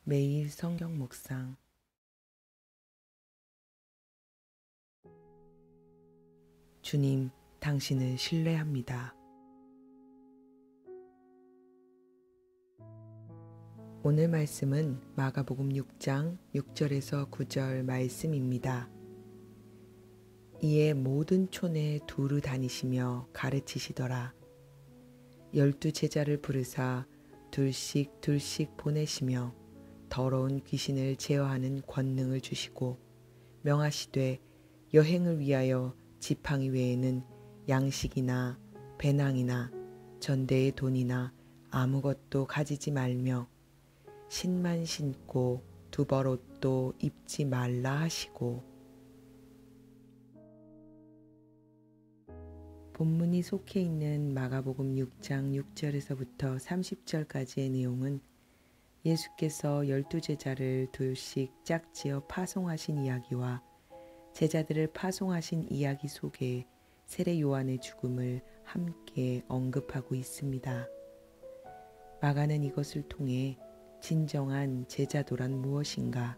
매일 성경 묵상. 주님, 당신을 신뢰합니다. 오늘 말씀은 마가복음 6장 6절에서 9절 말씀입니다. 이에 모든 촌에 두루 다니시며 가르치시더라. 12 제자를 부르사 둘씩 보내시며 더러운 귀신을 제어하는 권능을 주시고 명하시되 여행을 위하여 지팡이 외에는 양식이나 배낭이나 전대의 돈이나 아무것도 가지지 말며 신만 신고 두벌 옷도 입지 말라 하시고. 본문이 속해 있는 마가복음 6장 6절에서부터 30절까지의 내용은 예수께서 12 제자를 둘씩 짝지어 파송하신 이야기와 제자들을 파송하신 이야기 속에 세례 요한의 죽음을 함께 언급하고 있습니다. 마가는 이것을 통해 진정한 제자도란 무엇인가,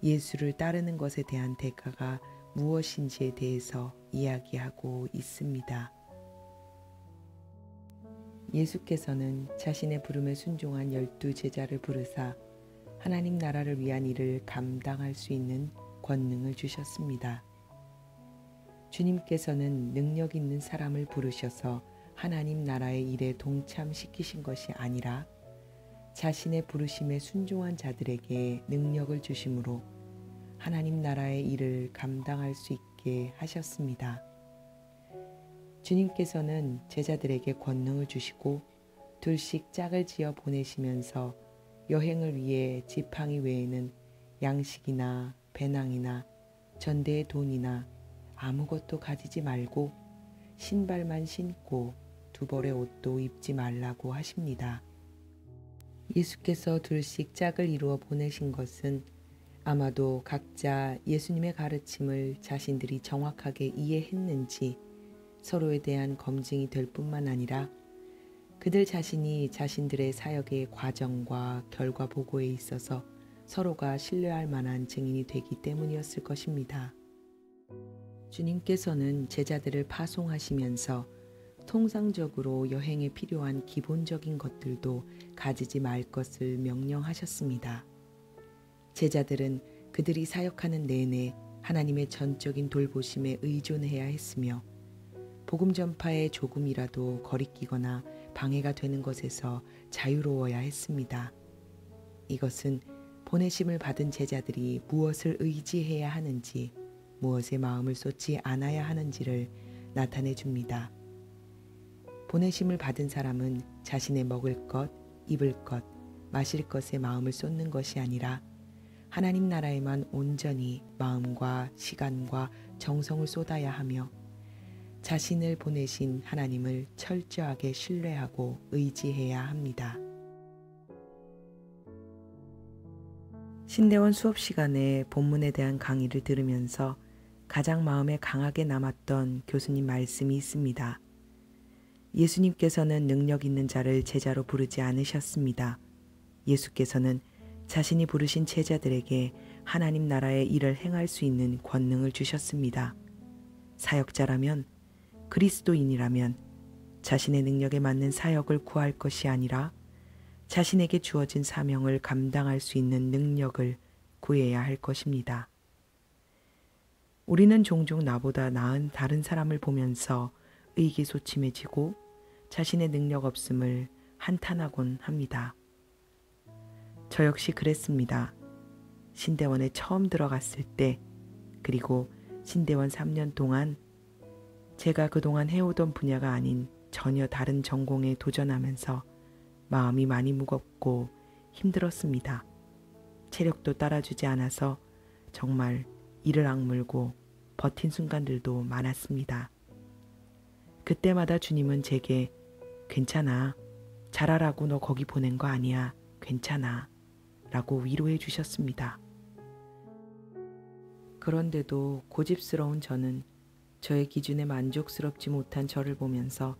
예수를 따르는 것에 대한 대가가 무엇인지에 대해서 이야기하고 있습니다. 예수께서는 자신의 부름에 순종한 12 제자를 부르사 하나님 나라를 위한 일을 감당할 수 있는 권능을 주셨습니다. 주님께서는 능력 있는 사람을 부르셔서 하나님 나라의 일에 동참시키신 것이 아니라 자신의 부르심에 순종한 자들에게 능력을 주심으로 하나님 나라의 일을 감당할 수 있게 하셨습니다. 주님께서는 제자들에게 권능을 주시고 둘씩 짝을 지어 보내시면서 여행을 위해 지팡이 외에는 양식이나 배낭이나 전대의 돈이나 아무것도 가지지 말고 신발만 신고 두 벌의 옷도 입지 말라고 하십니다. 예수께서 둘씩 짝을 이루어 보내신 것은 아마도 각자 예수님의 가르침을 자신들이 정확하게 이해했는지 서로에 대한 검증이 될 뿐만 아니라 그들 자신이 자신들의 사역의 과정과 결과 보고에 있어서 서로가 신뢰할 만한 증인이 되기 때문이었을 것입니다. 주님께서는 제자들을 파송하시면서 통상적으로 여행에 필요한 기본적인 것들도 가지지 말 것을 명령하셨습니다. 제자들은 그들이 사역하는 내내 하나님의 전적인 돌보심에 의존해야 했으며 복음 전파에 조금이라도 거리끼거나 방해가 되는 것에서 자유로워야 했습니다. 이것은 보내심을 받은 제자들이 무엇을 의지해야 하는지, 무엇에 마음을 쏟지 않아야 하는지를 나타내 줍니다. 보내심을 받은 사람은 자신의 먹을 것, 입을 것, 마실 것에 마음을 쏟는 것이 아니라 하나님 나라에만 온전히 마음과 시간과 정성을 쏟아야 하며 자신을 보내신 하나님을 철저하게 신뢰하고 의지해야 합니다. 신대원 수업 시간에 본문에 대한 강의를 들으면서 가장 마음에 강하게 남았던 교수님 말씀이 있습니다. 예수님께서는 능력 있는 자를 제자로 부르지 않으셨습니다. 예수께서는 자신이 부르신 제자들에게 하나님 나라의 일을 행할 수 있는 권능을 주셨습니다. 사역자라면, 그리스도인이라면 자신의 능력에 맞는 사역을 구할 것이 아니라 자신에게 주어진 사명을 감당할 수 있는 능력을 구해야 할 것입니다. 우리는 종종 나보다 나은 다른 사람을 보면서 의기소침해지고 자신의 능력 없음을 한탄하곤 합니다. 저 역시 그랬습니다. 신대원에 처음 들어갔을 때, 그리고 신대원 3년 동안 제가 그동안 해오던 분야가 아닌 전혀 다른 전공에 도전하면서 마음이 많이 무겁고 힘들었습니다. 체력도 따라주지 않아서 정말 이를 악물고 버틴 순간들도 많았습니다. 그때마다 주님은 제게 괜찮아, 잘하라고 너 거기 보낸 거 아니야, 괜찮아 라고 위로해 주셨습니다. 그런데도 고집스러운 저는 저의 기준에 만족스럽지 못한 저를 보면서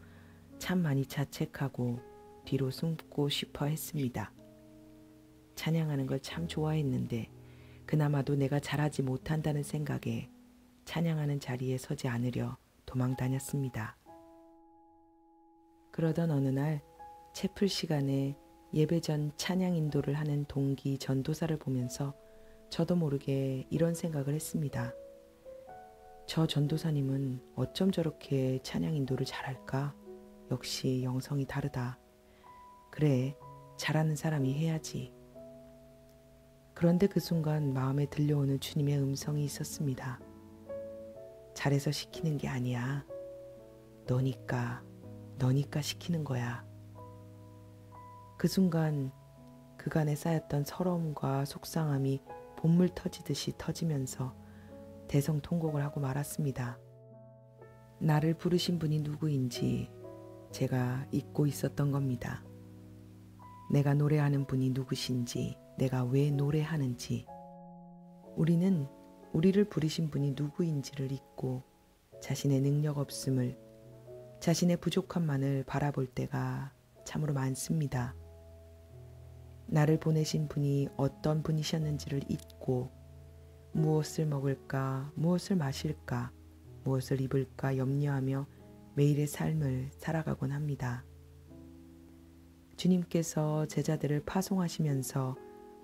참 많이 자책하고 뒤로 숨고 싶어 했습니다. 찬양하는 걸 참 좋아했는데 그나마도 내가 잘하지 못한다는 생각에 찬양하는 자리에 서지 않으려 도망 다녔습니다. 그러던 어느 날 채플 시간에 예배 전 찬양 인도를 하는 동기 전도사를 보면서 저도 모르게 이런 생각을 했습니다. 저 전도사님은 어쩜 저렇게 찬양 인도를 잘할까? 역시 영성이 다르다. 그래, 잘하는 사람이 해야지. 그런데 그 순간 마음에 들려오는 주님의 음성이 있었습니다. 잘해서 시키는 게 아니야. 너니까 시키는 거야. 그 순간 그간에 쌓였던 서러움과 속상함이 본물 터지듯이 터지면서 대성통곡을 하고 말았습니다. 나를 부르신 분이 누구인지 제가 잊고 있었던 겁니다. 내가 노래하는 분이 누구신지, 내가 왜 노래하는지, 우리는 우리를 부르신 분이 누구인지를 잊고 자신의 능력 없음을, 자신의 부족함만을 바라볼 때가 참으로 많습니다. 나를 보내신 분이 어떤 분이셨는지를 잊고 무엇을 먹을까, 무엇을 마실까, 무엇을 입을까 염려하며 매일의 삶을 살아가곤 합니다. 주님께서 제자들을 파송하시면서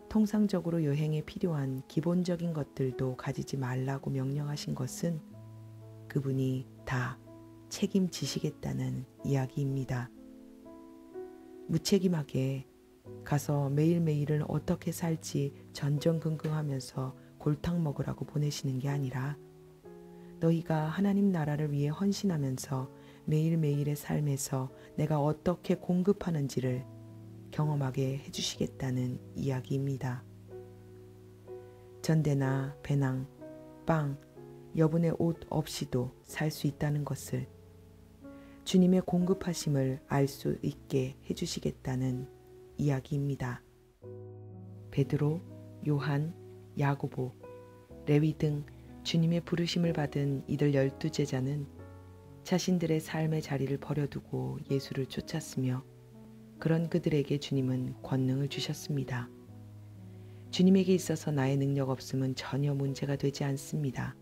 통상적으로 여행에 필요한 기본적인 것들도 가지지 말라고 명령하신 것은 그분이 다 책임지시겠다는 이야기입니다. 무책임하게 가서 매일매일을 어떻게 살지 전전긍긍하면서 골탕 먹으라고 보내시는 게 아니라 너희가 하나님 나라를 위해 헌신하면서 매일매일의 삶에서 내가 어떻게 공급하는지를 경험하게 해주시겠다는 이야기입니다. 전대나 배낭, 빵, 여분의 옷 없이도 살 수 있다는 것을, 주님의 공급하심을 알 수 있게 해주시겠다는 이야기입니다. 베드로, 요한, 야고보, 레위 등 주님의 부르심을 받은 이들 12제자는 자신들의 삶의 자리를 버려두고 예수를 쫓았으며 그런 그들에게 주님은 권능을 주셨습니다. 주님에게 있어서 나의 능력 없음은 전혀 문제가 되지 않습니다.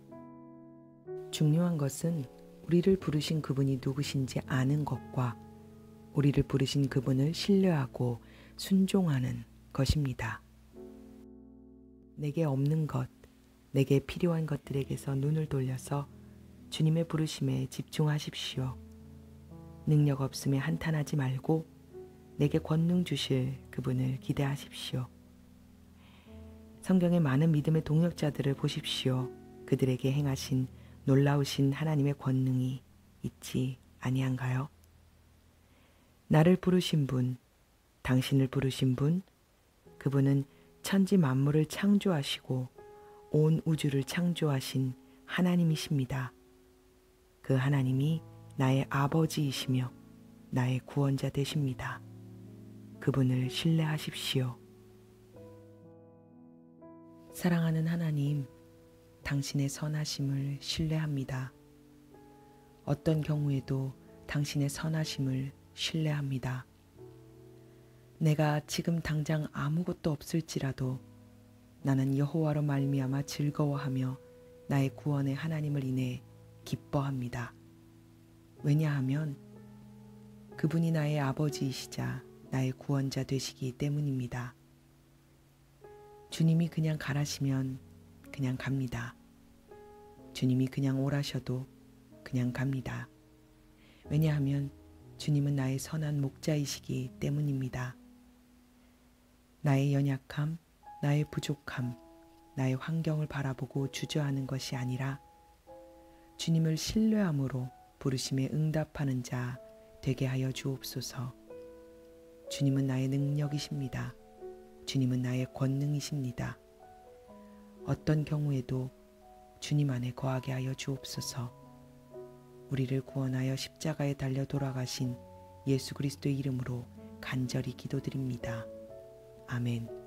중요한 것은 우리를 부르신 그분이 누구신지 아는 것과 우리를 부르신 그분을 신뢰하고 순종하는 것입니다. 내게 없는 것, 내게 필요한 것들에게서 눈을 돌려서 주님의 부르심에 집중하십시오. 능력 없음에 한탄하지 말고 내게 권능 주실 그분을 기대하십시오. 성경의 많은 믿음의 동역자들을 보십시오. 그들에게 행하신 놀라우신 하나님의 권능이 있지 아니한가요? 나를 부르신 분, 당신을 부르신 분, 그분은 천지 만물을 창조하시고 온 우주를 창조하신 하나님이십니다. 그 하나님이 나의 아버지이시며 나의 구원자 되십니다. 그분을 신뢰하십시오. 사랑하는 하나님, 당신의 선하심을 신뢰합니다. 어떤 경우에도 당신의 선하심을 신뢰합니다. 내가 지금 당장 아무것도 없을지라도 나는 여호와로 말미암아 즐거워하며 나의 구원의 하나님을 인해 기뻐합니다. 왜냐하면 그분이 나의 아버지이시자 나의 구원자 되시기 때문입니다. 주님이 그냥 가라시면 그냥 갑니다. 주님이 그냥 오라셔도 그냥 갑니다. 왜냐하면 주님은 나의 선한 목자이시기 때문입니다. 나의 연약함, 나의 부족함, 나의 환경을 바라보고 주저하는 것이 아니라 주님을 신뢰함으로 부르심에 응답하는 자 되게 하여 주옵소서. 주님은 나의 능력이십니다. 주님은 나의 권능이십니다. 어떤 경우에도 주님 안에 거하게 하여 주옵소서. 우리를 구원하여 십자가에 달려 돌아가신 예수 그리스도의 이름으로 간절히 기도드립니다. 아멘.